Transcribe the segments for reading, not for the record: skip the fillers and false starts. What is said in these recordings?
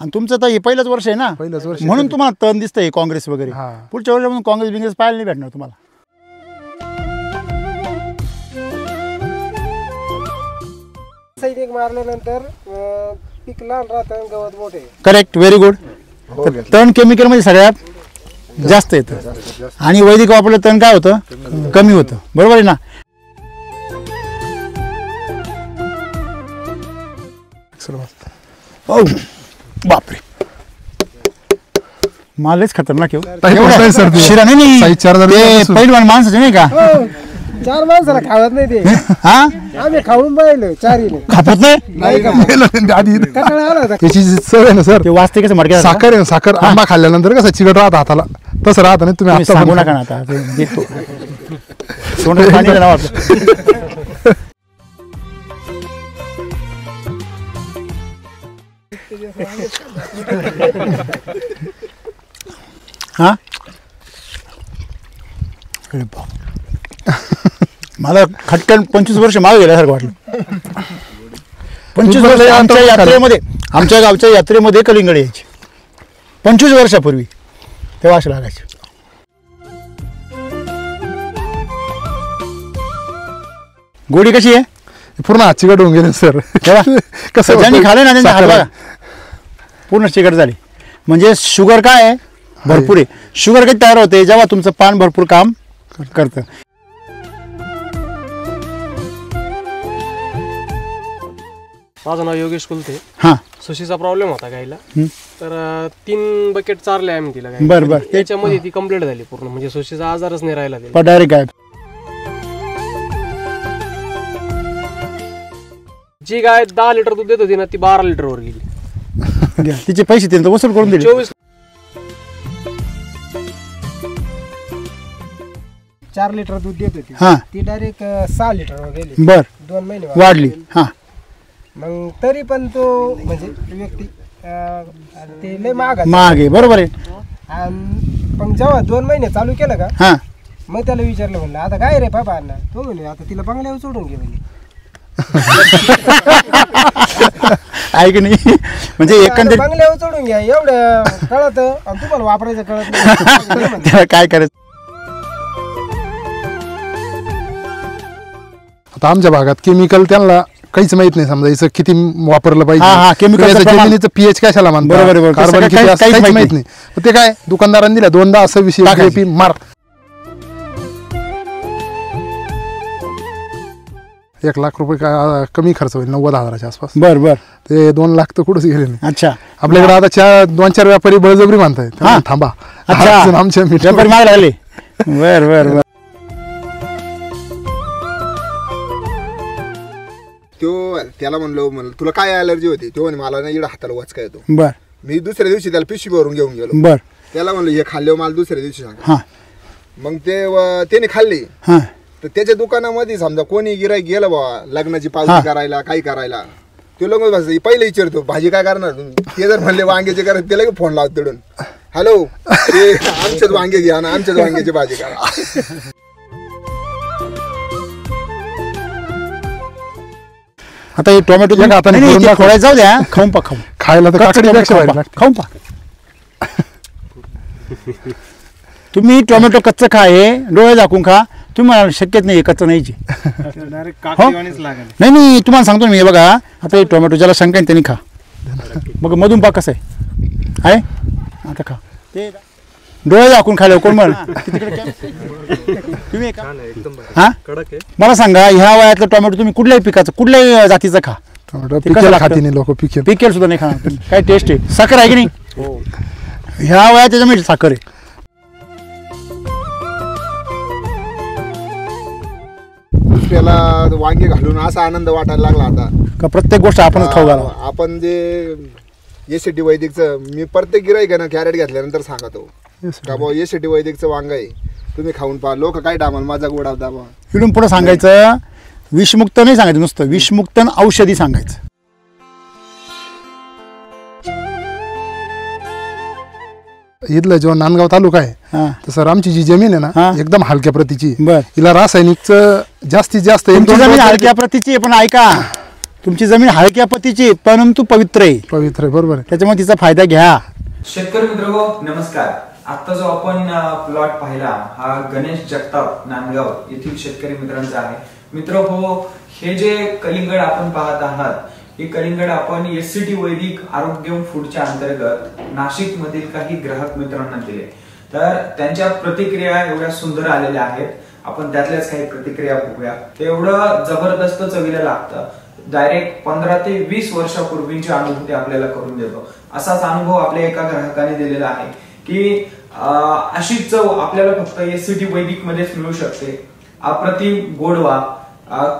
आणि तुमचं तर हे पहिलंच वर्ष आहे ना, पहिलंच वर्ष म्हणून तुम्हाला तण दिसतंय काँग्रेस वगैरे. हा. पुढच्या वर्षापासून काँग्रेस बिंग्रेस पाहायला नाही भेटणार तुम्हाला. सैनिक मारल्यानंतर पीक लहान राहतं, गवत मोठे. Correct, very good. तण केमिकलमध्ये सगळ्यात जास्त येतं आणि वैदिक वापरलं तण काय होतं, कमी होतं. बरोबर आहे ना. ओ बापरे, मालच खतरनाक आहे. शिरा नाही पहिलवान माणसाचे नाही का, 4 माणसाला खावत नाही ते. हा आम्ही खाऊन पाहिलं 4 खापत नाही. त्याची सवय आहे ना सर, ते वाचते कसं मडक्या साखर आहे ना, साखर आंबा खाल्ल्यानंतर कसं चिकट राहत हाताला, तसं राहत नाही. तुम्ही आता सांगू नका ना आता, ते देतो तोंडात पाणी नाव आपलं. हा अरे बाप, मला खटकन 25 वर्ष मागे गेल्यासारखं वाटलं. 25 वर्ष आमच्या यात्रेमध्ये, आमच्या गावच्या यात्रेमध्ये कलिंगड यायची 25 वर्षापूर्वी, तेव्हा असं लागायचे. गोडी कशी आहे, पूर्ण चिकट होऊन गेले सर. कसं ज्यांनी खाल्लं ना त्यांच्या हात बघा पूर्ण चिकट झाली. म्हणजे शुगर काय आहे, भरपूर आहे. शुगर कधी तयार होते, जेव्हा तुमचं पान भरपूर काम करतं. माझं नाव योगेश कुलते. हां, सुशीचा प्रॉब्लेम होता गाईला, तर 3 बकेट चारले आम्ही तिला. बरं बरं. त्याच्यामध्ये ती कंप्लीट झाली पूर्ण, म्हणजे सुशीचा आजारच नाही राहिला तिला. डायरेक्ट गायब. जी गाय 10 लिटर दूध देत होती ना, ती 12 लिटर वर गेली. तिचे पैसे त्यांचं वसूल करून दिले. 4 लिटर दूध देत होती, हां, ती डायरेक्ट 6 लिटर वर गेली. बर 2 महिने वाढली. हां, मग तरी पण तो म्हणजे व्यक्ती ते लय महाग मागे. बरोबर आहे. पण जेव्हा 2 महिने चालू केलं का, हां, मग त्याला विचारलं, म्हणलं आता काय रे बाबा अण्णा, तो म्हणे आता तिला बंगल्यावर सोडून घे म्हणे. आहे की नाही. म्हणजे एकंदरीत बंगल्यावर सोडून घ्या एवढं कळत, आणि तुम्हाला वापरायचं कळत नाही. त्याला काय करायचं. आता आमच्या भागात केमिकल त्यांना काहीच माहित नाही, समजायचं किती वापरलं हा, हा, पाहिजे, chemical चं जमिनीचं पीएच कशाला म्हणतात, बरोबर, बरोबर. कार्बन किती असतं काहीच काहीच माहित माहित नाही. ते काय दुकानदारांनी दिल्या 2दा असं विषय टाकायचं. मार. 1 लाख रुपये कमी खर्च होईल, 90,000च्या आसपास. बर बर. ते 2 लाख तर कुठंच गेले नाही. अच्छा, आपल्याकडे आता 2-4 व्यापारी बळजबरी म्हणतायत, हा. थांबा. अच्छा, अजून आमच्या व्यापारी मागे लागले. बर बर बर. त्याला म्हणलं तुला काय अलर्जी होती, तो म्हणे मला ना इकडे हाताला वचका येतो. बर. मी दुसऱ्या दिवशी त्याला पिशवी भरून घेऊन गेलो. बर. त्याला म्हणलं हे खाल्ल्यावर मला दुसऱ्या दिवशी सांग. हां, मग त्याने खाल्ली. हां, तर त्याच्या दुकानामध्ये समजा कोणी गिराईक गेलं बाबा लग्नाची पावती करायला, काही करायला, तो लोक पहिले विचारतो भाजी काय करणार तुम्ही. ते जर म्हणले वांग्याचे करा, त्याला फोन लावतो तिकडून, हॅलो ते आमच्याच वांगे घ्या ना, आमच्याच वांग्याची भाजी करा. आता हे टोमॅटो थोडा जाऊ द्या, खाऊन पा. खाऊन खायला तर खाऊन पा. तुम्ही टोमॅटो कच्चं खा, हे डोळे झाकून खा. तुम्हाला शक्यच नाही कच्चं नाहीची. नाही नाही, तुम्हाला सांगतो मी. बघा आता हे टोमॅटो ज्याला शंका आहे त्यांनी खा. बघ मधून पा कसं आहे. आता खा. ते डोळे झाकून खायला कोण म्हण. तुम्ही हा मला सांगा, ह्या वयातलं टोमॅटो तुम्ही कुठल्याही पिकाचं, कुठल्याही जातीचं खा. खाती नाही लोक, पिकेल सुद्धा नाही खाणार. काय टेस्ट आहे, साखर आहे की नाही. ह्या वयात त्याच्यामध्ये साखर आहे. दुसऱ्याला वांगे घालून असा आनंद वाटायला लागला आता का प्रत्येक गोष्ट आपणच खाऊ घाला. आपण जे एसीटी वैदिकचं, मी प्रत्येक गिराईक ना कॅरेट घेतल्यानंतर सांगतो का बाबा एसीटी वैदिकचं वांग आहे, तुम्ही खाऊन पहा. लोक काय डामाल माझा गोडा दाबा. इकडून पुढे सांगायचं विषमुक्त नाही सांगायचं, नुसतं विषमुक्त औषधी सांगायचं. इथलं जेव्हा नांदगाव तालुका आहे तसं आमची जी जमीन आहे ना एकदम हलक्या प्रतीची. हिला रासायनिकचं जास्तीत जास्त जमीन हलक्या प्रतीची. पण ऐका, तुमची जमीन हलक्या पतीची आहे, परंतु पवित्र आहे. पवित्र आहे, बरोबर आहे. त्याच्यामुळे तिचा फायदा घ्या. शेतकरी मित्र नमस्कार. आता जो आपण प्लॉट पाहिला हा गणेश जगताप नांदगाव येथील शेतकरी मित्रांचा आहे. मित्र हो, हे जे कलिंगड आपण पाहत आहात हे कलिंगड आपण SCT वैदिक आरोग्य फूडच्या अंतर्गत नाशिक मधील काही ग्राहक मित्रांना दिले. तर त्यांच्या प्रतिक्रिया एवढ्या सुंदर आलेल्या आहेत. आपण त्यातल्याच काही प्रतिक्रिया बघूया. ते एवढं जबरदस्त चवीला लागतं. डायरेक्ट 15 ते 20 वर्षापूर्वीची अनुभूती आपल्याला करून देतो. असाच अनुभव आपल्या एका ग्राहकाने दिलेला आहे की अशी चव आपल्याला फक्त SCT वैदिक मध्येच मिळू शकते. अप्रतिम गोडवा,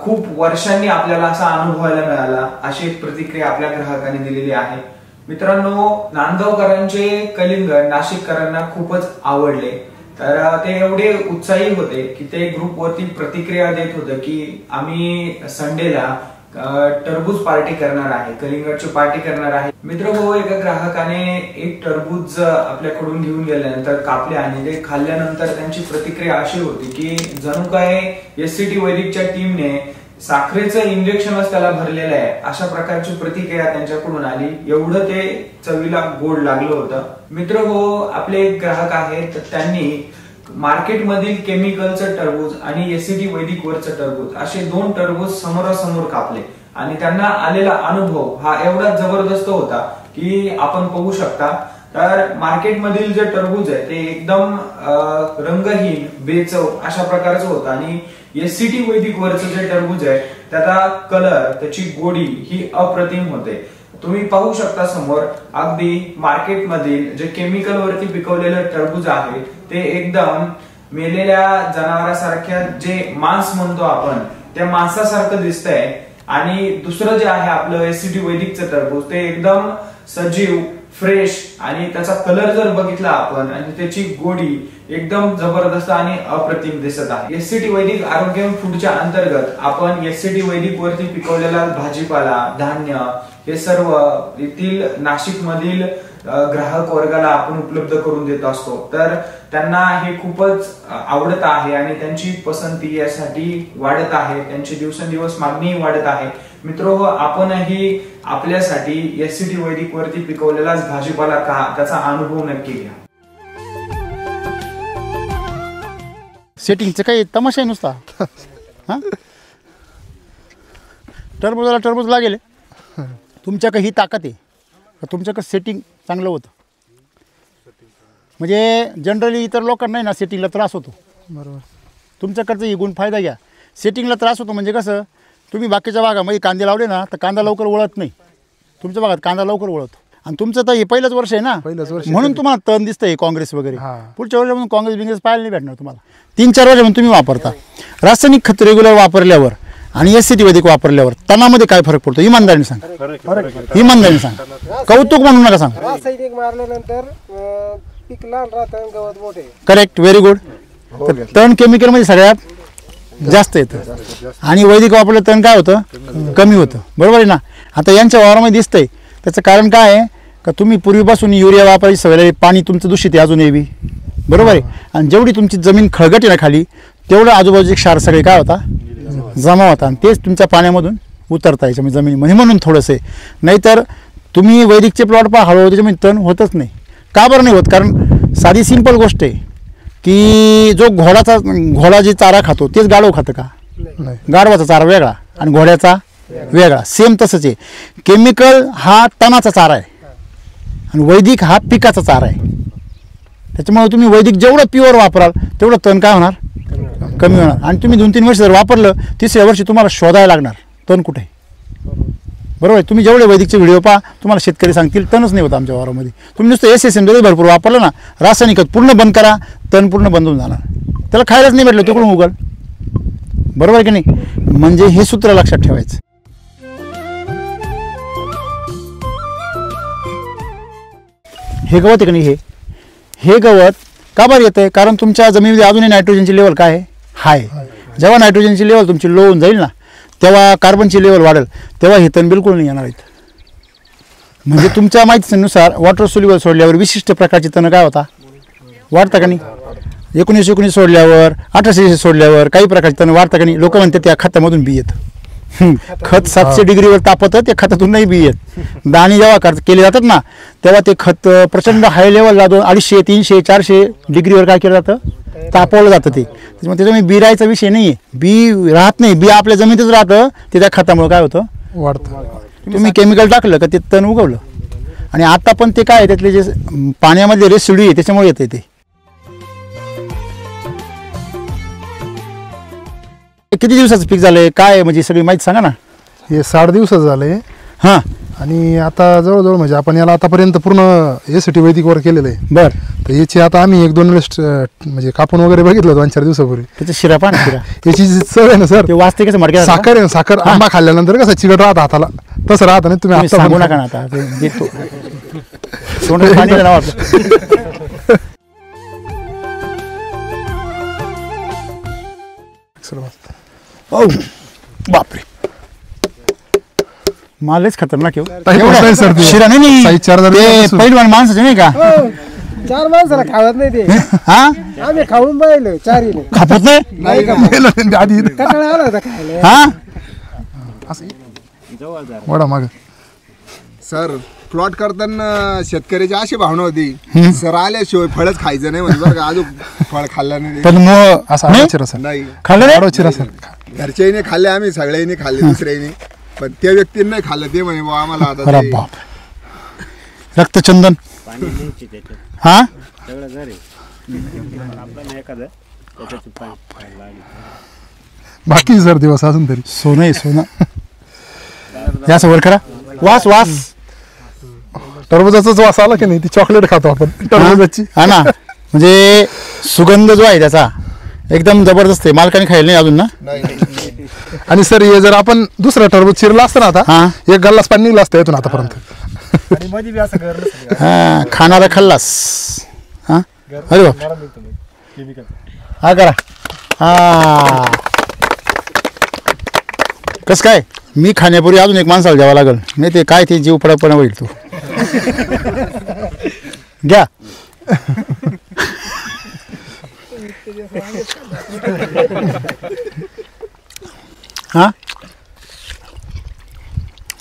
खूप वर्षांनी आपल्याला असा अनुभवायला मिळाला, अशी एक प्रतिक्रिया आपल्या ग्राहकाने दिलेली आहे. मित्रांनो, नांदगावकरांचे कलिंगड नाशिककरांना खूपच आवडले. तर ते एवढे उत्साही होते की ते ग्रुपवरती प्रतिक्रिया देत होते की आम्ही संडेला टरबूज पार्टी करणार आहे, कलिंगडची पार्टी करणार आहे. मित्र हो, एका ग्राहकाने एक टरबूज आपल्याकडून घेऊन गेल्यानंतर कापले आणि ते खाल्ल्यानंतर त्यांची प्रतिक्रिया अशी होती की जणू काय SCT वैदिकच्या टीमने साखरेचं इंजेक्शनच त्याला भरलेलं आहे, अशा प्रकारची प्रतिक्रिया त्यांच्याकडून आली. एवढं ते चवीला गोड लागलं होतं. मित्र हो, आपले एक ग्राहक आहेत, त्यांनी मार्केटमधील केमिकलचं टरबूज आणि SCT वैदिक वरचं टरबूज असे 2 टरबूज समोरासमोर कापले आणि त्यांना आलेला अनुभव हा एवढा जबरदस्त होता की आपण बघू शकता. तर मार्केटमधील जे टरबूज आहे ते एकदम रंगहीन, बेचव अशा प्रकारचं होतं आणि SCT वैदिक वरचं जे टरबूज आहे त्याचा कलर, त्याची गोडी ही अप्रतिम होते. तुम्ही पाहू शकता समोर अगदी मार्केटमधील जे केमिकल वरती पिकवलेलं टरबूज आहे ते एकदम मेलेल्या जनावरांसारख्या, जे मांस म्हणतो आपण त्या मांसासारखं दिसतंय. आणि दुसरं जे आहे आपलं SCT वैदिकचं टरबूज ते एकदम सजीव, फ्रेश आणि त्याचा कलर जर बघितला आपण आणि त्याची गोडी एकदम जबरदस्त आणि अप्रतिम दिसत आहे. SCT वैदिक आरोग्य फूडच्या अंतर्गत आपण SCT वैदिक वरती पिकवलेला भाजीपाला, धान्य हे सर्व येथील नाशिक मधील ग्राहक वर्गाला आपण उपलब्ध करून देत असतो. तर त्यांना हे खूपच आवडत आहे आणि त्यांची पसंती यासाठी वाढत आहे, त्यांची दिवसेंदिवस मागणी वाढत आहे. मित्र, आपणही आपल्यासाठी SCT वैदिक वरती पिकवलेलाच भाजीपाला खा, त्याचा अनुभव नक्की घ्या. सेटिंगचं काही तमाशा आहे नुसता. हा, टरबूजाला टरबूज लागेल. तुमच्याकडे ही ताकद आहे का तुमच्याकडे सेटिंग चांगलं होतं. म्हणजे जनरली इतर लोकांना नाही ना सेटिंगला त्रास होतो. बरोबर. तुमच्याकडचं ही गुण फायदा घ्या. सेटिंगला त्रास होतो म्हणजे कसं, तुम्ही बाकीच्या भागामध्ये कांदे लावले ना तर कांदा लवकर वळत नाही. तुमच्या भागात कांदा लवकर वळतो. आणि तुमचं तर हे पहिलंच वर्ष आहे ना, म्हणून तुम्हाला तण दिसतंय काँग्रेस वगैरे. पुढच्या वर्षापासून काँग्रेस बिंग्रेस पाहायला नाही भेटणार तुम्हाला. 3-4 वर्षापासून तुम्ही वापरता. रासायनिक खत रेग्युलर वापरल्यावर आणि SCT वैदिक वापरल्यावर तणामध्ये काय फरक पडतो? इमानदारीने सांग, इमानदारीने सांग, कौतुक म्हणून नका सांग. रासायनिक मारल्यानंतर पीक लहान राहतं, गवत मोठे. Correct, very good. तण केमिकलमध्ये सगळ्यात जास्त येतं आणि वैदिक वापरलं तण काय होतं? कमी होतं. बरोबर आहे ना. आता यांच्या वावरामध्ये दिसतंय. त्याचं कारण काय आहे का तुम्ही पूर्वीपासून युरिया वापरायची सवय, पाणी तुमचं दूषित आहे अजून येवी. बरोबर आहे. आणि जेवढी तुमची जमीन खळगट आहे ना खाली, तेवढं आजूबाजूचे क्षार सगळे काय होता? जमा होता आणि तेच तुमच्या पाण्यामधून उतरता याच्यामध्ये जमिनीमध्ये. म्हणून थोडंसं आहे. नाहीतर तुम्ही वैदिकचे प्लॉट पहा, हळूहळू त्याच्यामध्ये तण होतच नाही. का बरं नाही होत? कारण साधी सिंपल गोष्ट आहे की जो घोडा जे चारा खातो तेच गाढव खातं का? गाढवाचा चारा वेगळा आणि घोड्याचा वेगळा. सेम तसंच आहे. केमिकल हा तणाचा चारा आहे आणि वैदिक हा पिकाचा चारा आहे. त्याच्यामुळे तुम्ही वैदिक जेवढं प्युअर वापराल तेवढं तण काय होणार? कमी होणार. आणि तुम्ही 2-3 वर्ष जर वापरलं, 3ऱ्या वर्षी तुम्हाला शोधायला लागणार तण कुठे. बरोबर आहे. तुम्ही जेवढे वैदिकचे व्हिडिओ पहा, तुम्हाला शेतकरी सांगतील तणच नाही होत आमच्या वावरामध्ये. तुम्ही नुसतं SSM भरपूर वापरलं ना, रासायनिक पूर्ण बंद करा, तण पूर्ण बंद होऊन जाणार. त्याला खायलाच नाही भेटलं तिकडून उगल. बरोबर आहे की नाही? म्हणजे हे सूत्र लक्षात ठेवायचं. हे गवत आहे की नाही, हे गवत का बरं येतं? कारण तुमच्या जमिनीमध्ये अजूनही नायट्रोजनची लेवल काय आहे? हाय. जेव्हा नायट्रोजनची लेवल तुमची लो होऊन जाईल ना, तेव्हा कार्बनची लेवल वाढेल, तेव्हा हे तण बिलकुल नाही येणार आहेत. म्हणजे तुमच्या माहितीनुसार वॉटर सोल्युबल सोडल्यावर विशिष्ट प्रकारची तण काय होता? वाढता का नाही? 1919 सोडल्यावर, 1800 सोडल्यावर काही प्रकारची तण वाढता का नाही? लोक म्हणतात त्या खतामधून बी येतं. खत 700 डिग्रीवर तापतं, ते खतातून नाही बी येत. दाणे जेव्हा केले जातात ना तेव्हा ते खत प्रचंड हाय लेवलला 250, 300, 400 डिग्रीवर काय केलं जातं, तापवलं जातं ते. त्याच्यामुळे बी राहायचा विषय नाही आहे, बी राहत नाही, बी आपल्या जमिनीतच राहतं, ते त्या खतामुळे काय होतं, वाढतं. तुम्ही केमिकल टाकलं का ते तण उगवलं. आणि आता पण ते काय त्यातले जे पाण्यामधले रेसिड्यू आहे त्याच्यामुळे येते ते. किती दिवसाचं पीक झालंय काय म्हणजे सगळी माहिती सांगा ना. हे 60 दिवसाचं झालंय. हां आणि आता जवळजवळ म्हणजे आपण याला आतापर्यंत पूर्ण एसटी वैदिकवर केलेलं आहे. बर. तर याची आता आम्ही 1-2 वेळेस म्हणजे कापून वगैरे बघितलं 2-4 दिवसापूर्वी. त्याचा शिरा पान शिरा याची जी चव आहे ना सर, ते वाचते कसं मडक्या साखर आहे ना, साखर आंबा खाल्ल्यानंतर कसं चिकट राहत हाताला, तसं राहत नाही. तुम्ही आता सांगू नका ना आता ते देतो तोंडात पाणी येतं ना आपलं. ओ बापरे, मालच खतरनाक आहे हो. नाही सर ते. शिरा नाही साई 4000 ते पहिलवान माणसाचे नाही का, 4 माणसाला खावत नाही ते. हा आम्ही खाऊन पाहिलं 4 खापत नाही आधी कंटाळा आला होता खायला. हा. वडा माग सर प्लॉट करताना शेतकऱ्याची अशी भावना होती, सर आल्याशिवाय फळच खायचं नाही म्हणजे बरं का, अजून फळ खाल्लं नाही. पण मग असा नाही? आडोचिरा सर, नाही खाल्लं नाही? आडोचिरा सर. घरच्याही खाल्ले, आम्ही सगळ्यांनी खाल्ले, दुसऱ्यानी, पण त्या व्यक्तीने नाही खाल्लं. ते म्हणे बुवा आम्हाला आता अरे ते- बाप, रक्तचंदन हा बाकी सर दिवस अजून तरी. सोनं आहे सोनं. याच वर करा, वास वास टरबुजाचाच वास आला की नाही, ती चॉकलेट खातो आपण टरबुजाची. हा ना, म्हणजे सुगंध जो आहे त्याचा एकदम जबरदस्त आहे. मालकाने खायला नाही अजून ना. नाही. आणि सर हे जर आपण दुसरं टरबूज चिरलं असतं ना आता, हा. एक गल्लास पाणी निघलं असतं यातून आतापर्यंत. हा खाणारा खाल्लास. हा अरे बाप, हा करा. हा कस काय, मी खाण्यापूर्वी अजून एक माणसाला द्यावं लागल, नाही ते काय ते जीव पडापणा होईल. तू घ्या. हा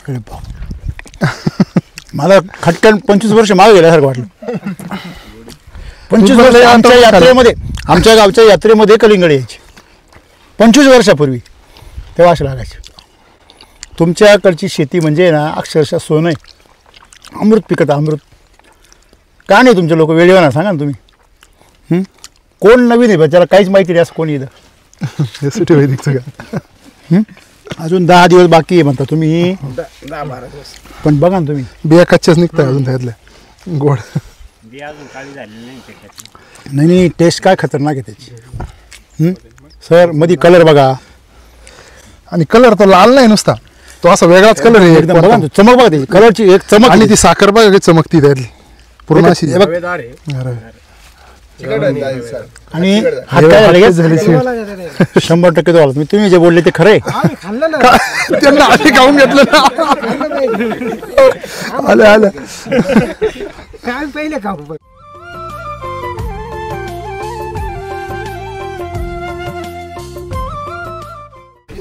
अरे बाप, मला खटकन 25 वर्ष मागे गेल्यासारखं वाटलं. 25 वर्ष आमच्या यात्रेमध्ये, आमच्या गावच्या यात्रेमध्ये कलिंगड यायचे 25 वर्षापूर्वी, तेव्हा असे लागायचे. तुमच्याकडची शेती म्हणजे ना अक्षरशः सोनं आहे, अमृत पिकत अमृत. का नाही तुमचे लोक वेळेवर ना, सांगा ना तुम्ही. कोण नवीन आहे त्याला काहीच माहिती नाही असं कोणी इथं. एसटी वैदिकचं का. अजून 10 दिवस बाकी आहे म्हणता तुम्ही, 10-12 दिवस. पण बघा ना तुम्ही, बिया कच्च्याच निघताय अजून त्यातल्या गोड. नाही नाही, टेस्ट काय खतरनाक आहे त्याची. सर मध्ये कलर बघा, आणि कलर तो लाल नाही नुसता, तो असा वेगळाच कलर आहे एकदम बघा ना, चमक बघा त्याची, कलरची एक चमक. आणि ती साखर बघा काही चमकती त्यातली पूर्ण अशी. हे बघ. अरे. चिकट आहे, सर. आणि हात काय झाले का? झाली शिळ. मला येतं नाही. 100% तो आला. तुम्ही जे बोलले ते खरं आहे. आम्ही खाल्लं ना. त्यांना आधी खाऊन घेतलं ना. आलं आलं. आम्ही पहिले खाऊ.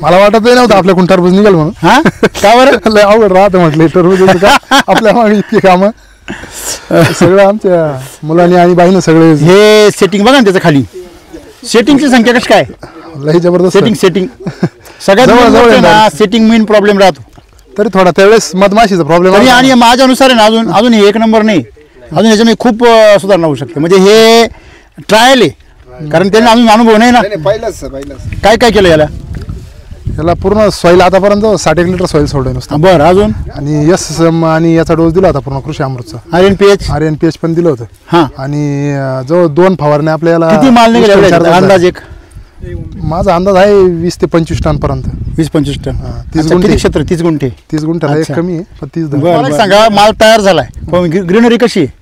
मला वाटत नव्हतं आपल्याकडून टरबूज निघाल म्हणून. हा का बरं? लय अवघड राहतं म्हटलं टरबूज का आपल्या मागे इतकी कामं. सगळं आमच्या मुलांनी आणि बाईनं सगळे हे सेटिंग बघा ना त्याचं खाली, सेटिंगची संख्या कशी काय, लई जबरदस्त. सेटिंग सगळ्यात जवळ महत्त्वाचं आहे ना, सेटिंग मेन प्रॉब्लेम राहतो. तरी थोडा त्यावेळेस मधमाशीचा प्रॉब्लेम तरी आणि माझ्यानुसार आहे ना, अजून हे 1 नंबर नाही, अजून याच्यामध्ये खूप सुधारणा होऊ शकते. म्हणजे हे ट्रायल आहे, कारण त्यांना अजून अनुभव नाही ना. नाही पहिलंच काय काय केलं याला. याला पूर्ण सॉईल आतापर्यंत 60 लिटर सॉईल सोडलं नुसतं. बरं, अजून आणि आणि याचा डोस दिला होता पूर्ण कृषी अमृतचा. RNPH RNPH पण दिलं होतं. हा. आणि जवळ 2 फवारण्या आपल्याला. किती माल निघाला अंदाज एक? माझा अंदाज आहे 20 ते 25 टन पर्यंत. 20-25 टन. 30 अच्छा, गुंठे. किती क्षेत्र? 30 गुंठे. 30 गुंठ्याला एक अच्छा. कमी आहे पण 30 धर. मला सांगा, माल तयार झालाय पण ग्रीनरी कशी आहे?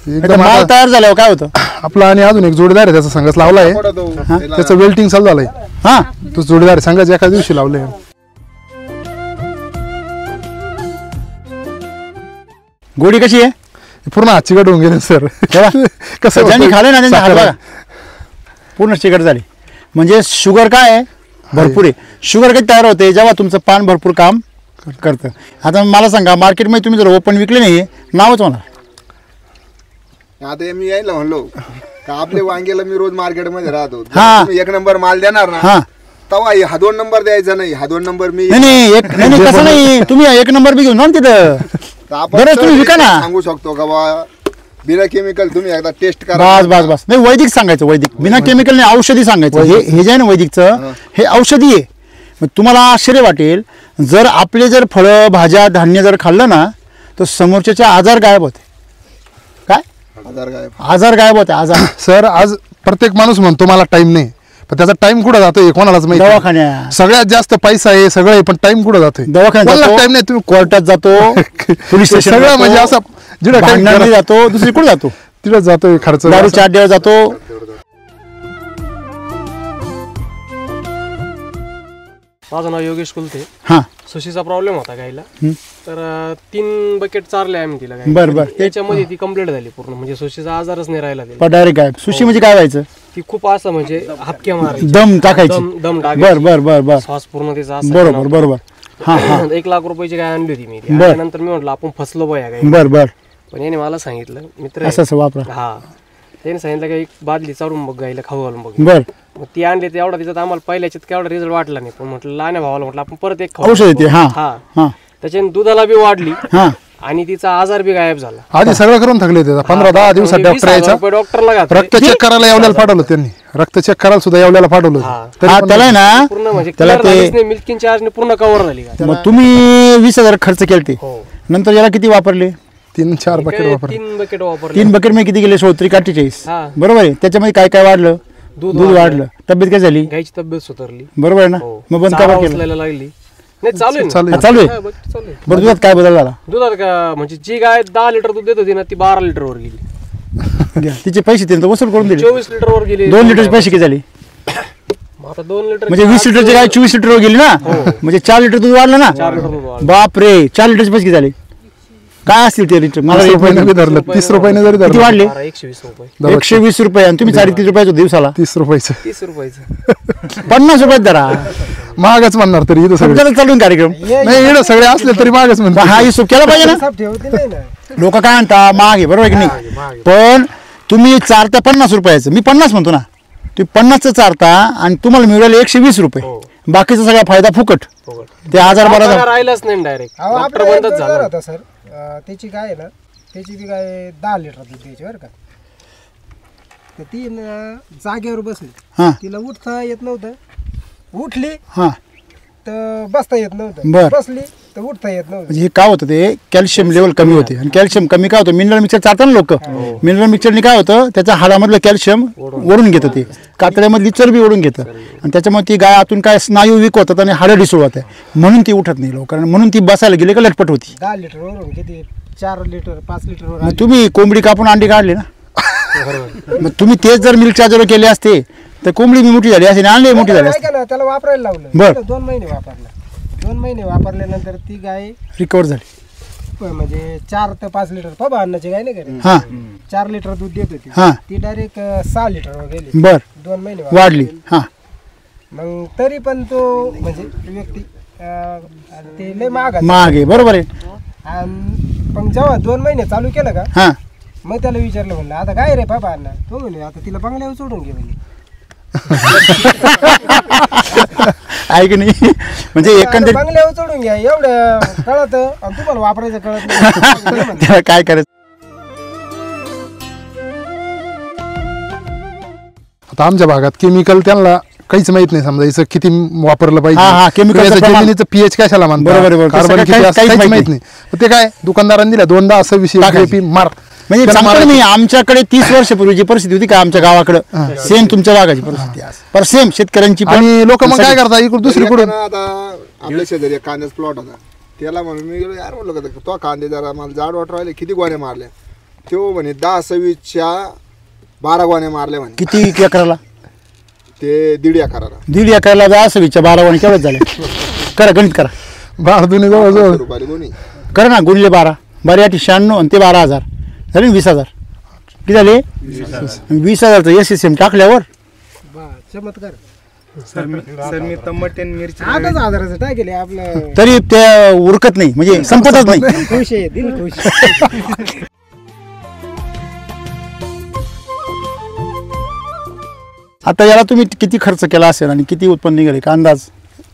एकदम माल आता तयार झाल्यावर काय होतं? आपला आणि अजून एक जोडीदार आहे त्याचा संघच लावलाय. त्याचं वेल्टिंग चालू झालंय. हा तो जोडीदार संघाच एका दिवशी लावलंय. गोडी कशी आहे? पूर्ण हात चिकट होऊन गेले सर. कसं ज्यांनी होतं? खाल्लं ना त्यांचा हात साखर. बघा पूर्ण चिकट झाली. म्हणजे शुगर काय आहे? भरपूर आहे. शुगर कधी तयार होते जेव्हा तुमचं पान भरपूर काम करतं. आता मला सांगा मार्केटमध्ये तुम्ही जर ओपन विकले नाही नावच होणार. आता मी यायला म्हणलो का आपले वांग्याला मी रोज मार्केटमध्ये राहतो. हा. तुम्ही 1 नंबर माल देणार ना हा तेव्हा हा 2 नंबर द्यायचा नाही. हा 2 नंबर मी नाही कसं नाही तुम्ही 1 नंबर बी घेऊन जा ना तिथं. आपण बरं, तुम्ही विका ना. सांगू शकतो का बा बिना केमिकल तुम्ही एकदा टेस्ट करा. बस नाही वैदिक सांगायचं. वैदिक बिना केमिकल नाही औषधी सांगायचं. हे जे आहे ना वैदिकचं हे औषधी आहे. मग तुम्हाला आश्चर्य वाटेल जर आपले जर फळं भाज्या धान्य जर खाल्लं ना तर समोरच्याचे आजार गायब होते. काय आजार गायब होते आजार. सर आज प्रत्येक माणूस म्हणतो मला टाइम नाही, पण त्याचा टाइम कुठं जातोय कोणालाच माहिती. दवाखान्यात सगळ्यात जास्त पैसा आहे सगळं आहे, पण टाइम कुठं जातोय दवाखान्यात टाइम नाही. तुम्ही कोर्टात जातो पोलीस स्टेशन सगळं म्हणजे असं जिथं time भांडणामध्ये जातो दुसरीकडे जातो तिथं जातोय खर्च. दारूच्या अड्ड्यावर जातो. माझं नाव योगेश कुलते. हा सुशीचा प्रॉब्लेम होता गायला, तर 3 बकेट चारले आम्ही तिला गायला. बरं त्याच्यामध्ये ती कंप्लीट झाली पूर्ण, म्हणजे सुशीचा आजारच नाही राहिला तिला. डायरेक्ट गायब. सुशी म्हणजे काय व्हायचं ती खूप असं म्हणजे हापक्या मारायची, दम टाकायची. दम बर श्वास पूर्ण तिचा असं. बरोबर हा 1 लाख रुपयाची गाय आणली होती मी ती. नंतर मी म्हटलं आपण फसलो बा या गाय. बर पण याने मला सांगितलं मित्र आहे. असं वापरा. हा त्याने सांगितलं का एक बादली चारून बघ गायला खाऊ घालून बघ. बर मग ती आणली तर एवढा तिच्यात आम्हाला पहिल्याच्यात केवढा रिझल्ट वाटला नाही. पण म्हटलं लहान्या भावाला म्हटलं आपण परत एक खाऊ. औषध येते. हा हा त्याच्याने दुधाला बी वाढली हा आणि तिचा आजार बी गायब झाला. आधी सगळं करून थकले होते. 15-10 दिवसात डॉक्टर यायचा. डॉक्टरला घातले. रक्त चेक करायला येवल्याला पाठवलं त्यांनी. रक्त चेक करायला सुद्धा येवल्याला पाठवलं होतं. हा त्याला आहे ना पूर्ण म्हणजे त्याला ते मिल्किंग चार्ज पूर्ण कव्हर झाली गाय. मग तुम्ही 20,000 खर्च केले हो. नंतर याला किती वापरले? 3-4 बकेट वापरले. 3 बकेट वापरले. 3 बकेट मध्ये किती गेले? 48. हा. बरोबर आहे. त्याच्यामध्ये काय वाढलं? दूध वाढलं. तब्येत काय झाली? गायची तब्येत सुधारली. बरोबर आहे ना. हो. मग बंद का चारा केलं? उचलायला लागली. नाही चालू आहे ना. चालू आहे. चालू आहे. हा, बघ, चालू आहे. बरं दुधात काय बदल झाला? दुधात का म्हणजे जी गाय 10 लिटर दूध देत होती ना ती 12 लिटर वर गेली. घ्या. तिचे पैसे त्यांचं वसूल करून दिले. 24 लिटर वर गेली. 2 लिटरचे पैसे किती झाले? मग आता 2 लिटर म्हणजे 20 लिटरची गाय 24 लिटर वर गेली ना. म्हणजे 4 लिटर दूध वाढलं ना. 4 लिटर दूध वाढलं. बाप रे 4 लिटरचे पैसे किती झाले? काय असतील ते लिटर? मला 30 रुपयाने जरी धरलं 30 रुपयाने जरी किती धरलं वाढले? 120 रुपये. 120 रुपये आणि तुम्ही 3.5 रुपयाचं दिवसाला 30 रुपयाचं 30 रुपयाचं 50 रुपयात धरा. महागच म्हणणार तरी इथं सगळं. तुमच्याकडे चालून कार्यक्रम नाही इकडं सगळे असले तरी महागच म्हणतात. हा हिशोब केला पाहिजे ना. साफ ठेवते नाही ना. लोक काय म्हणतात महाग आहे. बरोबर आहे की नाही? पण तुम्ही चारता 50 रुपयाचं, मी 50 म्हणतो ना. तुम्ही 50चं चारता आणि तुम्हाला मिळाले 120 रुपये. बाकीचा सगळा फायदा फुकट. ते आजार बरा राहिलाच नाही डायरेक्ट. अहो, डॉक्टर आपला एक बंदच जोडदार झाला. होता सर. त्याची गाय आहे ना, त्याची बी गाय 10 लिटर दूध द्यायची बरं का. तर ती ना जागेवर बसली. हा तिला उठता येत नव्हतं. उठली हा तर बसता येत नव्हतं. बर. बसली तर उठता येत नव्हतं. म्हणजे हे काय होतं ते कॅल्शियम लेवल कमी होते. आणि कॅल्शियम कमी काय होतं? मिनरल मिक्सर चालतात लोक. मिनरल मिक्सरने काय होतं? त्याच्या हाडामधलं कॅल्शियम ओढून घेतं. ते कातड्यामधली चरबी ओढून घेतं आणि त्याच्यामुळे ती गाय आतून काय स्नायू वीक होतात आणि हाडं ढिसूळ होत आहे. म्हणून ती उठत नाही लोक. म्हणून ती बसायला गेली का लटपट होती. 10 लिटर वरून किती 4 लिटर 5 लिटर वर मग तुम्ही कोंबडी कापून अंडी काढली ना. मग तुम्ही तेच जर मिल्क चार्जर केले असते तर कोंबडी मी मोठी झाली असते आणि अंडी मोठी झाली असते. ऐका ना, त्याला वापरायला लावलं. बर. 2 महिने वापरलं. 2 महिने वापरल्यानंतर ती गाय रिकवर झाली. म्हणजे 4 ते 5 लिटर बाबा अन्नाची गाय नाही का रे? हा 4 लिटर दूध देत होती. हा ती डायरेक्ट 6 लिटर वर गेली. बर 2 महिने वाढली. हा मग तरी पण तो म्हणजे व्यक्ती ते लय महाग आहे. महाग आहे. बरोबर आहे. आणि पण जेव्हा 2 महिने चालू केलं का हा मग त्याला विचारलं म्हणलं आता काय रे बाबा अण्णा? तो म्हणे आता तिला बंगल्यावर सोडून घे म्हणे. ऐक नाही म्हणजे एकंदरीत बंगल्यावर सोडून घ्या एवढं कळत आणि तुम्हाला वापरायचं कळत नाही. त्याला काय करायचं? आता आमच्या भागात केमिकल त्यांना काहीच माहित नाही. समजा याचं किती वापरलं हा, हा, पाहिजे, chemical चं प्रमाण. जमिनीचं पीएच कशाला म्हणतात, बरोबर, बरोबर. कार्बन तसं किती काही- असतं, काहीच काहीच माहित माहित नाही. पण ते काय दुकानदारांनी दिल्या 2दा 26 टाकायचं. DAP मार. म्हणजे त्याला सांगतो ना मारायचं. मी आमच्याकडे 30 वर्षापूर्वीची परिस्थिती होती का आमच्या गावाकडं सेम तुमच्या भागाची परिस्थिती आहे. पर सेम शेतकऱ्यांची पण. आणि लोक मग काय करतात इकडून दुसरीकडून एकानं आता आपल्या शेजारी एक कांद्याचा प्लॉट होता. त्याला म्हणून मी गेलो यार म्हणलं का तो कांदे जरा मला जाड वाटू राहिले किती गोण्या मारल्या. तो म्हणे 10-26च्या 12 गोण्या मारल्या म्हणे. किती एकराला? ते 1.5 एकराला 1.5 एकराला 10 12 आणि केवढं झाले? करा गणित करा. भारतून जवळजवळ रुपये दोन्ही. करा ना गुणले 12 12 8 96 आणि ते 12,000 झाले ना 20,000. किती झाले? 20,000चं SSM टाकल्यावर बा, चमत्कार. सर मी टमाटे आणि मिरची 8,000 टाकेले आपलं तरी ते उरकत नाही म्हणजे संपतच नाही. खुश आहे दिल खुश. आता याला तुम्ही किती खर्च केला असेल आणि किती उत्पन्न निघाले का अंदाज?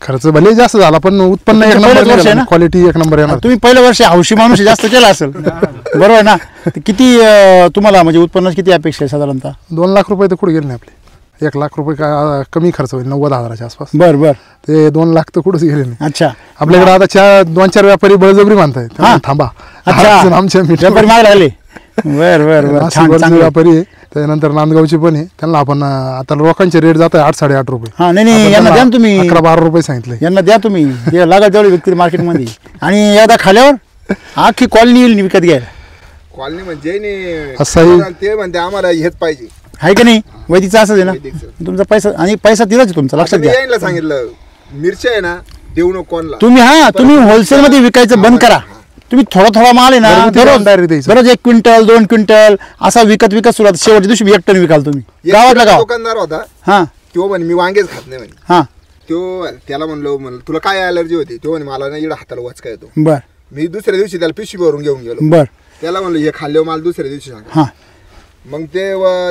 खर्च भले जास्त झाला पण उत्पन्न एक तुमचं पहिलंच वर्ष आहे नंबर ना? क्वालिटी एक नंबर येणार. तुम्ही पहिल्या वर्षी हौशी माणूस जास्त केला असेल बरोबर आहे ना? तर किती तुम्हाला म्हणजे उत्पन्न किती अपेक्षा आहे साधारणतः? 2 लाख रुपये तर कुठे गेले नाही आपले. 1 लाख रुपये का कमी खर्च होईल 90,000च्या आसपास. बर बर. ते 2 लाख तर कुठेच गेले नाही. अच्छा. आपल्याकडे आता 2-4 व्यापारी बळजबरी मानताय हा. थांबा. अच्छा. अजून आमच्या व्यापारी मागे लागले. बर बर बर. छान नाशिकवरचे चांगलं. व्यापारी आहे. त्यानंतर नांदगावचे पण आहे. त्यांना आपण आता लोकांचे रेट जात आहे 8-8.5 रुपये. हा नाही नाही यांना द्या ना तुम्ही 11-12 रुपये सांगितले. यांना द्या तुम्ही ते लागत तेवढे विकतील मार्केटमध्ये आणि एकदा खाल्यावर अख्खी कॉलनी येईल विकत घ्यायला. कॉलनी म्हणजे असंही- ते म्हणते आम्हाला हेच पाहिजे. आहे का नाही? वैदिकचं असंच आहे ना वैदिकचं. तुमचा पैसा आणि पैसा दिलाच आहे तुमचा लक्षात मी घ्या. यायला सांगितलं मिरच्या आहे ना देऊ नको कोणला. तुम्ही होलसेल मध्ये विकायचं बंद करा. तुम्ही थोडा माल आहे ना घरगुती दररोज direct द्यायचं. दररोज 1 क्विंटल 2 क्विंटल असा विकत सुरुवात शेवटच्या दिवशी 1 टन विकाल तुम्ही एक गावातला गाव. दुकानदार होता हा तो म्हणे मी वांगेच खात नाही म्हणे. हा त्याला म्हणलं तुला काय अलर्जी होती? तो म्हणे मला ना इकडे हाताला वचका येतो. बर मी दुसऱ्या दिवशी त्याला पिशवी भरून घेऊन गेलो. बर. त्याला म्हणलं हे खाल्ल्यावर मला दुसऱ्या दिवशी सांग. हा मग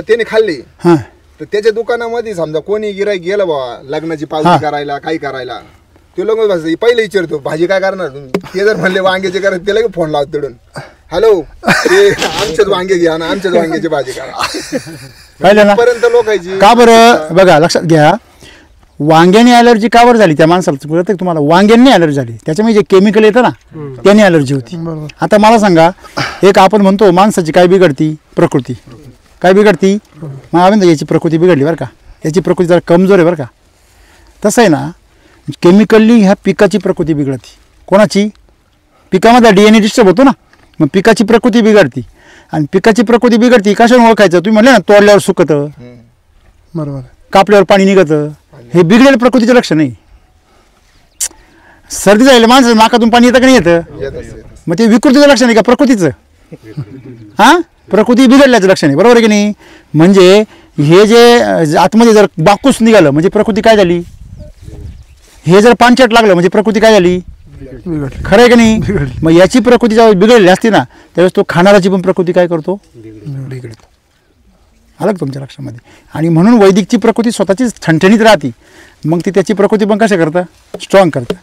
त्याने खाल्ली हा तर त्याच्या दुकानामध्ये समजा कोणी गिराईक गेलं बाबा लग्नाची हा. पावती करायला काही करायला ते लोक पहिले विचारतो भाजी काय करणार तुम्ही? ते जर म्हणले वांग्याचे करा त्याला फोन लावतो तिकडून. हॅलो ते आमच्याच वांगे घ्या ना आमच्याच वांग्याची भाजी करा. पाहिलं ना पर्यंत लोकांची का बरं बघा लक्षात घ्या. वांग्याने अलर्जी का बरं झाली त्या माणसाला कळतं का तुम्हाला? वांग्यांनी अलर्जी झाली त्याच्यामुळे जे केमिकल येतं ना त्याने अलर्जी होती. आता मला सांगा एक आपण म्हणतो माणसाची काय बिघडती प्रकृती काय बिघडती मग आम्ही याची प्रकृती बिघडली बरं का. याची प्रकृती जरा कमजोर आहे बरं का. तसं आहे ना केमिकलनी ह्या पिकाची प्रकृती बिघडती. कोणाची? पिकामधला DNA डिस्टर्ब होतो ना मग पिकाची प्रकृती बिघडती आणि पिकाची प्रकृती बिघडती कशाने ओळखायचं? तुम्ही म्हणले ना तोडल्यावर सुकतं बरोबर. कापल्यावर पाणी निघतं हे बिघडेल प्रकृतीचं लक्षण नाही. सर्दी झाली माणसं नाकातून पाणी येतं का नाही येतं मग ते विकृतीचं लक्षण आहे का प्रकृतीचं? हा प्रकृती बिघडल्याचं लक्षण आहे बरोबर आहे की नाही? म्हणजे हे जे आतमध्ये जर बाकूस निघालं म्हणजे प्रकृती काय झाली? हे जर पानचट लागलं म्हणजे प्रकृती काय झाली? खरं आहे की नाही? मग याची प्रकृती जेव्हा बिघडलेली असते ना त्यावेळेस तो खाणाराची पण प्रकृती काय करतो? बिघडतो. आलं का तुमच्या लक्षामध्ये? आणि म्हणून वैदिकची प्रकृती स्वतःचीच ठणठणीत राहते मग ती त्याची प्रकृती पण कशा करतं? स्ट्रॉंग करतं.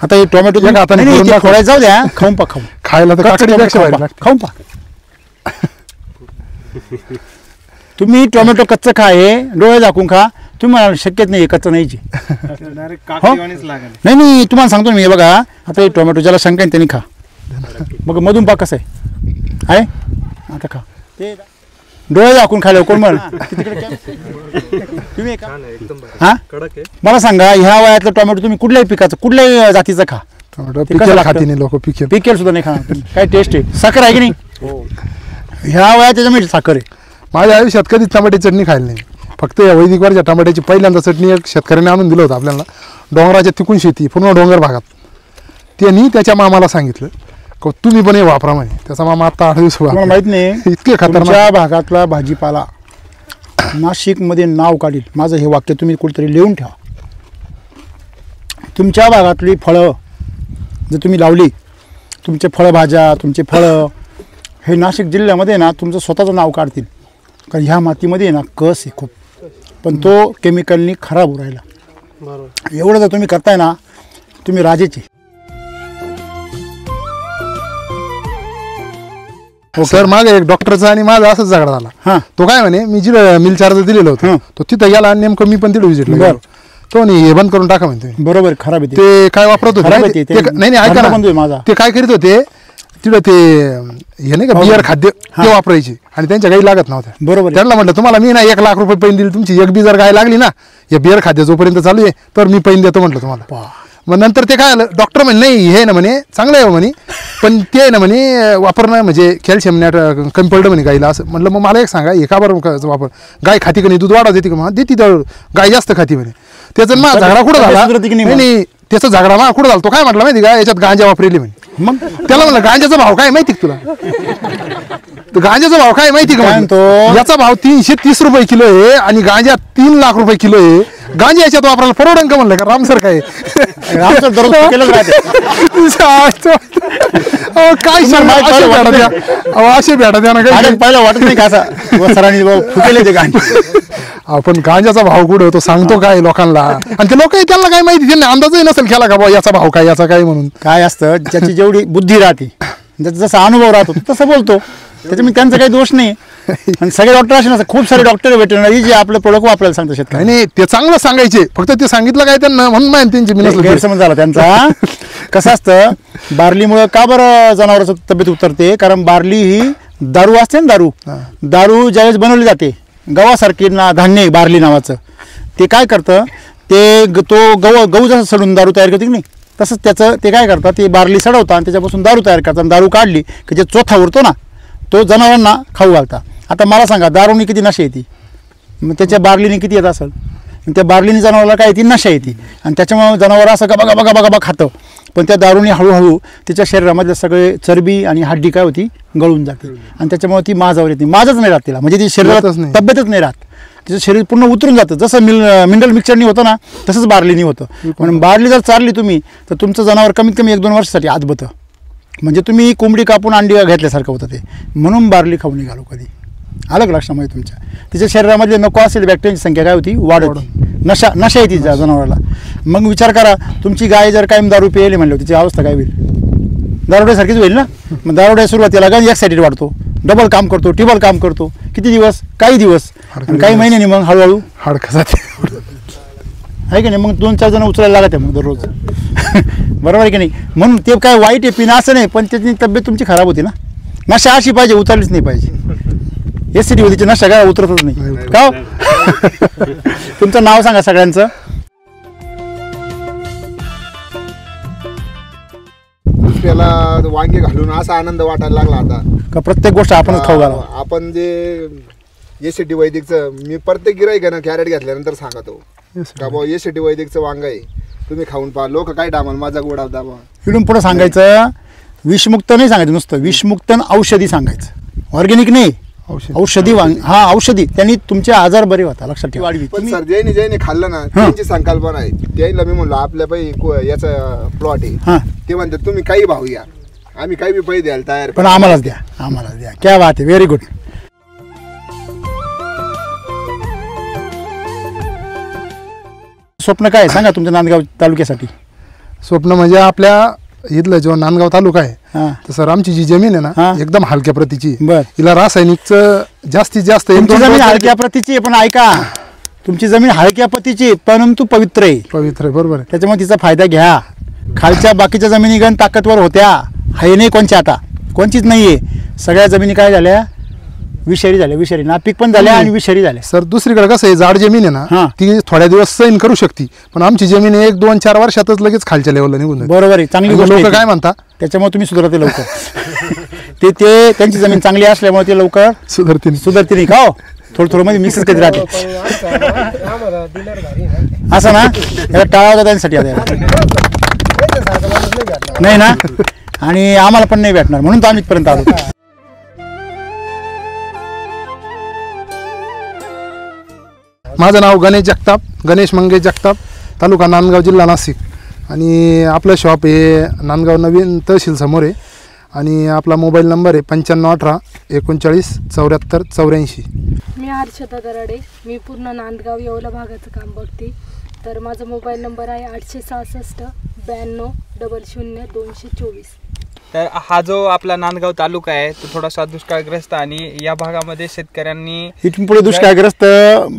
आता हे टोमॅटो एक हाताने नाही, करून ते दाखव. फोडायचं जाऊ द्या खाऊन पा खाऊन खायला तर काकडीपेक्षा भारी लागते. खाऊन पा. तुम्ही टोमॅटो कच्चं खा हे डोळे झाकून खा. तुम्हाला शक्यच नाही कच्चं नाहीची. डायरेक्ट काकडीवाणीच लागेल. नाही नाही तुम्हाला सांगतो ना मी बघा आता हे टोमॅटो ज्याला शंका आहे त्यांनी खा. मग मधून पा कसं आहे आता खा. ते डोळे झाकून खायला कोण म्हण तुम्ही का? हा कडक आहे. मला सांगा ह्या वयातलं टोमॅटो तुम्ही कुठल्याही पिकाचं कुठल्याही जातीचं खा टोमॅटो ते कसं पिकेल लागतं? खाती नाही लोक पिकेल. पिकेल सुद्धा नाही खाणार. काय टेस्ट आहे साखर आहे की नाही? ह्या वयात त्याच्यामध्ये साखर आहे. माझ्या आयुष्यात कधीच टमाट्याची चटणी खायला नाही. फक्त या वैदिकवरच्या टमाट्याची पहिल्यांदा चटणी एक शेतकऱ्याने आणून दिलं होतं आपल्याला. डोंगराच्या तिकून शेती पूर्ण डोंगर भागात. त्यांनी त्याच्या मामाला सांगितलं का तुम्ही पण हे वापरा म्हणे. त्याचा मामा आता 8 दिवस तुम्हाला माहित नाही इतके खतरनाक. तुमच्या भागातला भाजीपाला नाशिकमध्ये नाव काढील. माझं हे वाक्य तुम्ही कुठेतरी लिहून ठेवा. तुमच्या भागातली फळं जर तुम्ही लावली तुमचे फळभाज्या तुमचे फळं हे नाशिक जिल्ह्यामध्ये ना तुमचं स्वतःचं नाव काढतील. कारण ह्या मातीमध्ये ना कस आहे खूप पण तो केमिकलनी खराब होऊ राहिला. बरोबर. एवढं जर तुम्ही करताय ना तुम्ही राजेचे. सर मागे एक डॉक्टरचा आणि माझा असंच झगडा झाला. हां तो काय म्हणे मी जिथं मिल चार्ज दिलेलं होतं हं. तो तिथं गेला आणि नेमकं मी पण तिथं विजिटला बरं. गेलो. तो नाही हे बंद करून टाका म्हणते. बरोबर खराब आहे ते. ते काय वापरत होते खराब आहे माहिती- ते. ते नाही नाही ऐका धंदा बंद ना होईल माझा. ते काय करीत होते तिथं ते हे नाही का बियर खाद्य ते वापरायचे आणि त्यांच्या गाई लागत नव्हत्या. बरोबर आहे. त्यांना म्हटलं तुम्हाला मी ना 1 लाख रुपये पैन दिली तुमची एक बी जर गाय लागली ना या बियर खाद्य जोपर्यंत चालू आहे तर मी पैन देतो म्हटलं तुम्हाला. मग नंतर ते काय आलं डॉक्टर म्हणे नाही हे ना म्हणे चांगलं आहे म्हणे पण ते ना म्हणे वापरणं म्हणजे कॅल्शियम नॅट कमी पडलं म्हणे गाईला. असं म्हटलं मग मला एक सांगा हे का बरं वापर गाय खाती का नाही दूध वाढव देते का मग देते तर गाय जास्त खाती म्हणे. त्याचा माझा झगडा कुठं झाला सुधरते की नाही नाही नाही त्याचा झगडा मा कुठं झाला तो काय म्हटलं माहिती का याच्यात गांजा वापरली म्हणे. मग त्याला म्हणलं गांजाचा भाव काय माहिती का तुला? तर गांजाचा भाव काय माहिती का काय म्हणतो? म्हणतो? याचा भाव 330 रुपये किलो आहे आणि गांजा 3 लाख रुपये किलो आहे. गांजा याच्यात वापरायला परवडन का म्हणलं का राम सर काय आमचं दररोज केलंच राहते. काय माहित असे पडलं भेटा द्या असे भेटा द्या ना आणि काही. पहिलं वाटत नाही का असं सरांनी फुकेले ते गाणी. आपण गांजाचा भाव कुठे होतो सांगतो काय लोकांना, आणि ते लोक त्यांना काय माहिती, त्यांना अंदाजही नसेल केला का बा याचा भाव काय याचा काय म्हणून. काय असतं ज्याची जेवढी बुद्धी राहते, ज्याचा जसा अनुभव राहतो तसं बोलतो, त्याच्यामुळे त्यांचा काही दोष नाही. आणि सगळे डॉक्टर असे नसतात, खूप सारे डॉक्टर वेटरनरी जे आपलं प्रोडक्ट वापरायला सांगतात शेतकरी. नाही ते चांगलं सांगायचे, फक्त ते सांगितलं काय त्यांना म्हणून माहिती त्यांची मी नसलं. गैरसमज झाला त्यांचा. कसं असतं, बार्लीमुळे का बरं जनावरांची तब्येत उतरते? कारण बार्ली ही दारू असते ना, दारू ज्यावेळेस बनवली जाते, गव्हासारखी धान्य बार्ली नावाचं, ते काय करतं, तो गहू जसं सडून दारू तयार करते की नाही, तसंच त्याचं ते काय करतात, ते बार्ली सडवतात आणि त्याच्यापासून दारू तयार करतात. दारू काढली की जे चोथा उरतो ना, तो जनावरांना खाऊ घालतात. आता मला सांगा, दारूनी किती नशा येते, मग त्याच्या बार्लीने किती येत असेल? त्या बार्लीने जनावराला काय येते, नशा येते. आणि त्याच्यामुळे जनावर असं गबा गबा गबा गबा खातं, पण त्या दारूने हळूहळू त्याच्या शरीरामध्ये सगळे चरबी आणि हड्डी काय होती, गळून जाते. आणि त्याच्यामुळे ती माझावर येते. माझच नाही राहत तिला, म्हणजे ती शरीरात तब्येतच नाही राहत, तिचं शरीर पूर्ण उतरून जातं. जसं मिनरल मिक्सरनी होतं ना, तसंच बार्लीनी होतं. म्हणून बार्ली जर चारली तुम्ही, तर तुमचं जनावर कमीत कमी 1-2 वर्षासाठी आजबतं. म्हणजे तुम्ही कोंबडी कापून अंडी घेतल्यासारखं होतं ते. म्हणून बार्ली खाऊ निघालो कधी. अलग लक्षामध्ये तुमच्या तिच्या शरीरामधले नको असलेली बॅक्टेरियाची संख्या काय होती, वाढत. नशा येते जनावराला. मग विचार करा, तुमची गाय जर कायम दारू प्यायली म्हणलं, तिची अवस्था काय होईल? दारुड्यासारखीच होईल ना. मग दारुड्या सुरुवातीला काय एक्साइटेड वाढतो, डबल काम करतो, टिबल काम करतो. किती दिवस? काही दिवस, काही महिन्यांनी मग हळूहळू हाडकं जाते आहे की नाही. मग 2-4 जण उचलायला लागत आहे मग दररोज. बरोबर आहे की नाही. म्हणून ते काय वाईट आहे पिणं असं नाही, पण त्याची तब्येत तुमची खराब होती ना. नशा अशी पाहिजे, उतरलीच नाही पाहिजे. एसिडी होतीची नशा काय उतरतच नाही का? तुमचं नाव सांगा सगळ्यांचं. दुसऱ्याला वांगे घालून असा आनंद वाटायला लागला आता का प्रत्येक गोष्ट आपणच खाऊ घालावं. आपण जे एसीटी वैदिकचं, मी प्रत्येक गिराईकानं कॅरेट घेतल्यानंतर सांगतो का बाबा एसीटी वैदिकचं वांग आहे, तुम्ही खाऊन पहा. लोक काय टामाल माझा गोडा दाबा. इकडून पुढे सांगायचं, विषमुक्त नाही सांगायचं, नुसतं विषमुक्त औषधी सांगायचं. ऑर्गॅनिक नाही, औषधी वांग. हा, औषधी. त्यांनी तुमचे आजार बरे होता, लक्षात ठेवा. पण सर ज्याने खाल्लं ना, त्यांची संकल्पना आहे. त्याला मी म्हणलो आपल्या पायी याचा प्लॉट आहे, ते म्हणतात तुम्ही काही भाव या, आम्ही काही बी पैसे द्यायला तयार, पण आम्हालाच द्या, आम्हालाच द्या. क्या बात आहे, व्हेरी गुड. स्वप्न काय सांगा तुमच्या नांदगाव तालुक्यासाठी? स्वप्न म्हणजे आपल्या इथलं जो नांदगाव तालुका आहे, तसं आमची जी जमीन आहे ना, एकदम हलक्या प्रतीची. हिला रासायनिकचं जास्तीत जास्त. तुमची जमीन हलक्या प्रतीची आहे, पण ऐका, तुमची जमीन हलक्या प्रतीची परंतु पवित्र आहे. पवित्र आहे, बरोबर आहे. त्याच्यामुळे तिचा फायदा घ्या. खालच्या बाकीच्या जमिनी गण ताकदवर होत्या, हाय नाही कोणच्या, आता कोणचीच नाहीये. सगळ्या जमिनी काय झाल्या, विषारी झाल्या. विषारी नापीक पण झाल्या आणि विषारी झाल्या. सर दुसरीकडे कसं आहे, जाड जमीन आहे ना, ती थोड्या दिवस सैन करू शकते, पण आमची जमीन 1-2-4 वर्षातच लगेच खालच्या लेवलला निघून जाते. बरोबर आहे, चांगली गोष्ट. लोक काय म्हणता, त्याच्यामुळे तुम्ही सुधारते लवकर. ते त्यांची जमीन चांगली असल्यामुळे ते लवकर सुधारते नाही का? थोडं मध्ये मिक्सच कधी राहते असं ना. याला टाळा होता त्यांच्यासाठी नाही ना, आणि आम्हाला पण नाही भेटणार, म्हणून तर आम्ही इथपर्यंत आलो. माझं नाव गणेश जगताप, गणेश मंगेश जगताप, तालुका नांदगाव, जिल्हा नाशिक. आणि आपलं शॉप हे नांदगाव नवीन तहसील समोर आहे. आणि आपला मोबाईल नंबर आहे 9518 39 74 84. मी हर्षदा दराडे, मी पूर्ण नांदगाव येवला भागाचं काम बघते. तर माझा मोबाईल नंबर आहे 866 92 00 224. तर हा जो आपला नांदगाव तालुका आहे तो थोडासा दुष्काळग्रस्त, आणि या भागामध्ये शेतकऱ्यांनी इथून पुढे दुष्काळग्रस्त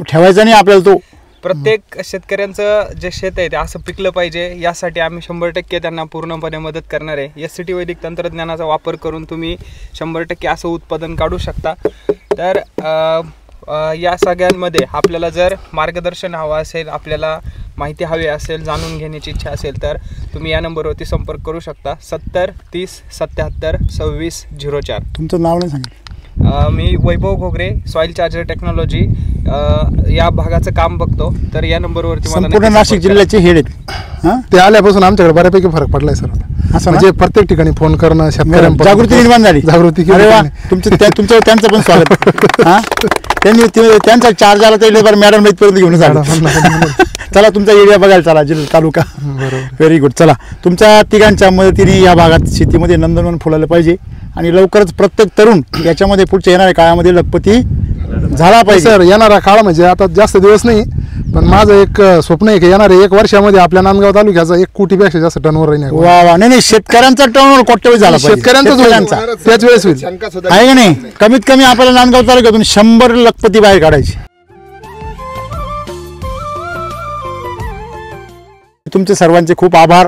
ठेवायचा नाही आपल्याला. तो प्रत्येक शेतकऱ्यांचं जे शेत आहे ते असं पिकलं पाहिजे, यासाठी आम्ही 100% त्यांना पूर्णपणे मदत करणार आहे. एससीटी वैदिक तंत्रज्ञानाचा वापर करून तुम्ही 100% असं उत्पादन काढू शकता. तर या सगळ्यांमध्ये आपल्याला जर मार्गदर्शन हवं असेल, आपल्याला माहिती हवी असेल, जाणून घेण्याची इच्छा असेल, तर तुम्ही या नंबरवरती संपर्क करू शकता. 70 30 77 26 04. तुमचं नाव नाही सांगितलं. मी वैभव घोगरे, सॉइल चार्जर टेक्नॉलॉजी या भागाचं काम बघतो. तर या नंबरवरती मला संपूर्ण नक्की नाशिक संपर्क जिल्ह्याचे हेड आहेत. हां, ते आल्यापासून आमच्याकडे बऱ्यापैकी फरक पडलाय सर. असं म्हणजे प्रत्येक ठिकाणी फोन करणं, शेतकऱ्यांपर्यंत जागृती निर्माण झाली. जागृती केली अरे वा, त्यांनी. तुमचं त्यांचं पण स्वागत. हां, त्यांचा चार्ज आला तर मॅडम इथपर्यंत घेऊन झालं. चला तुमचा एरिया बघायला चला, जिल्हा तालुका. Very good. चला, तुमच्या तिघांच्या मदतीने या भागात शेतीमध्ये नंदनवन फुलायला पाहिजे आणि लवकरच प्रत्येक तरुण याच्यामध्ये पुढच्या येणाऱ्या काळामध्ये लखपती झाला पाहिजे. सर येणारा काळ म्हणजे आता जास्त दिवस नाही, पण माझं एक स्वप्न आहे की येणाऱ्या 1 वर्षामध्ये आपल्या नांदगाव तालुक्याचा 1 कोटीपेक्षा जास्त टर्नओव्हर राहील. वा वा, नाही चांगचा टर्नओव्हर कोट्यवधी झाला पाहिजे. शेतकऱ्यांचा त्याच वेळेस होईल आहे का नाही? कमीत कमी आपल्याला नांदगाव तालुक्यातून 100 लखपती बाहेर काढायचे. तुमचे सर्वांचे खूप आभार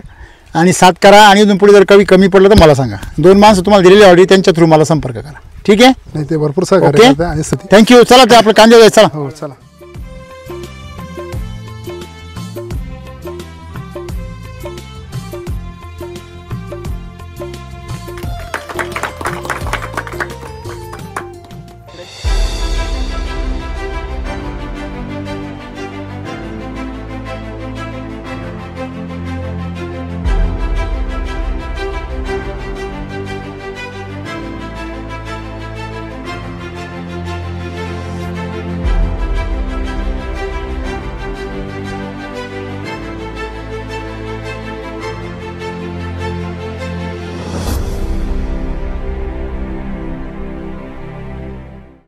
आणि साथ करा. आणि इथून पुढे जर कमी पडलं तर मला सांगा. 2 माणसं तुम्हाला दिलेली ऑर्डर त्यांच्या थ्रू मला संपर्क करा. ठीक आहे? नाही ते भरपूर सहकार्य करतात आणि थँक्यू. चला ते आपलं कांदे चला. हो चला.